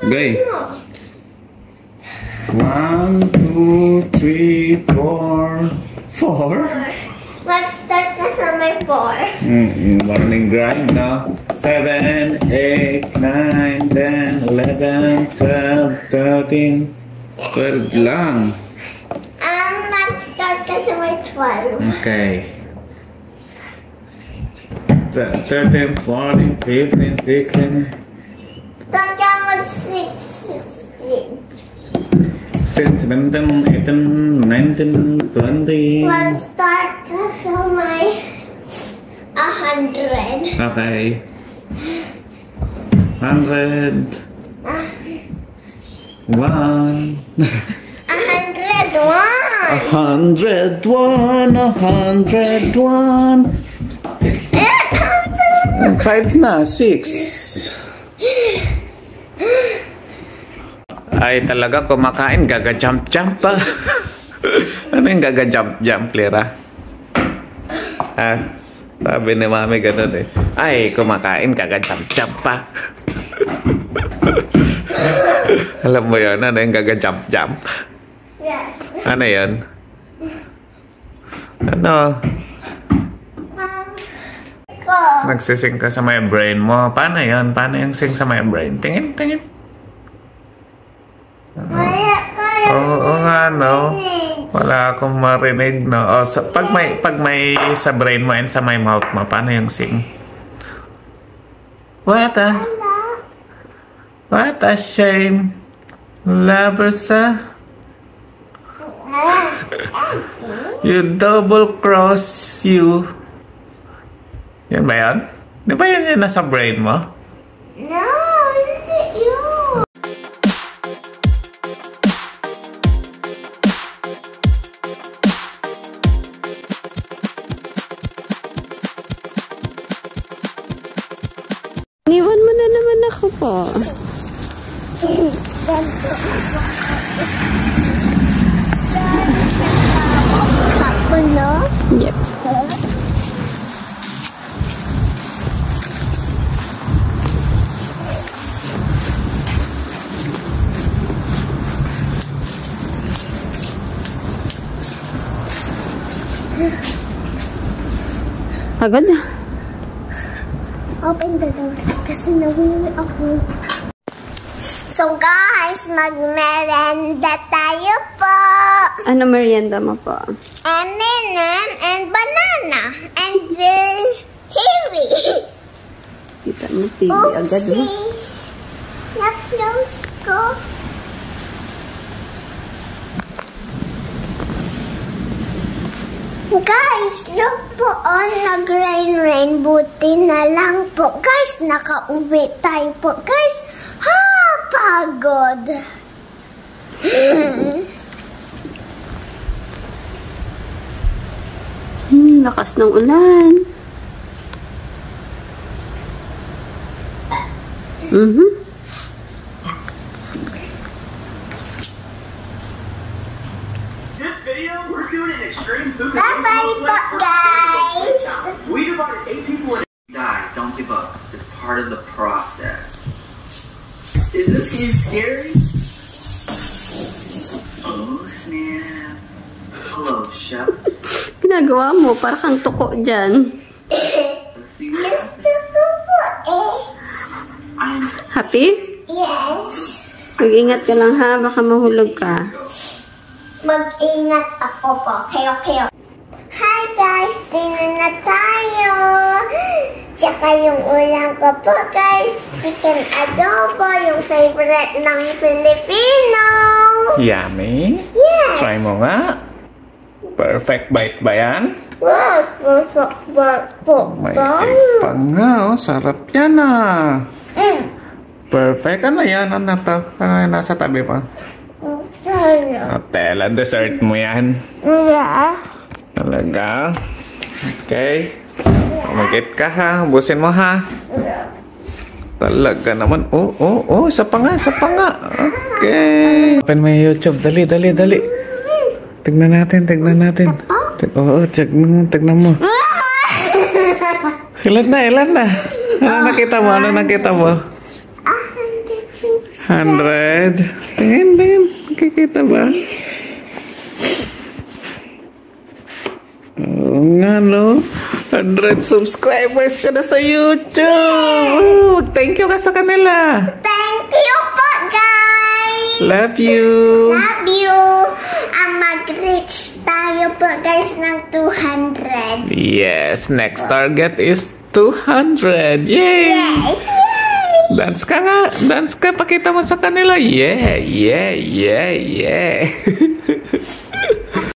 Okay. 1, 2, 3, 4. 4? Let's start kasi may 4. Morning grind, no? 7, 8, 9, 10, 11, 12, 13. 12 lang. Let's start kasi may 12. Okay. 13, 14, 15, 16. Start ka mag-16. 16, 17, 18, 19, 20. Let's start kasi may 100. Okay. 100. 1. 101. 101. 5 na, 6. Ay talaga kumakain, gaga-jump-jump pa. Ano yung gaga-jump-jump, Lira? Sabi ni Mami ganun eh. Ay, kumakain, gaga-jump-jump pa. Alam mo yun, ano yung gaga-jump-jump? Yes. Ano yun? Ano? Nagsising ka sa may brain mo. Paano yun? Paano yung sing sa may brain? Tingin, tingin. Oo nga, no? Wala akong marinig, no? O, so, pag may sa brain mo and sa may mouth mo, paano yung sing? What a shame. Labersa. You double cross you. Yan ba yan? Di ba yan yung nasa brain mo? No, hindi yun. Iniwan mo na naman ako po. Ako, no? Yep. Agad? Open the door kasi nawiwi ako. So guys, mag-merenda tayo po. Ano merienda mo po? M&M and banana and kiwi. Kita mo TV agad mo. Na-close ko. Guys, look po on nag-rain. Buti na lang po. Guys, nakauwi tayo po. Guys, pagod. Lakas ng ulan. Bye-bye po, guys. We divided 8 people in die. Don't give up. It's part of the process. Is this game scary? Oh, snap. Hello, chef. Ginagawa mo, para kang tuko dyan. Let's see what happens. Happy? Yes. Mag-ingat ka lang ha, baka mahulog ka. Mag-ingat ako po. Okay. Hi guys, dinner na tayo. Tsaka yung ulam ko po guys, chicken adobo, yung favorite ng Filipino. Yummy. Yes. Try mo nga. Perfect bite ba yan? Yes, perfect bite po. May ipa nga, oh. Sarap yan ah. Perfect. Ano yan? Ano to? Ano yan nasa tabi pa? Nutella dessert mo yan. Yeah. Talaga? Okay. Umagit ka ha. Ubusin mo ha. Talaga naman. Oh. Isa pa nga. Okay. Open mo yung YouTube. Dali. Tignan natin. Oo, tignan mo. Ilan na? Ano nakita mo? 100. Tingin. Kikita ba? Oo nga, no? 100 subscribers ka na sa YouTube. Thank you ka sa kanila. Thank you po, guys. Love you. Love you. Mag-reach tayo po, guys, ng 200. Yes, next target is 200. Yay! Yes, yay! Dance ka nga. Dance ka. Pakita mo sa kanila. Yeah.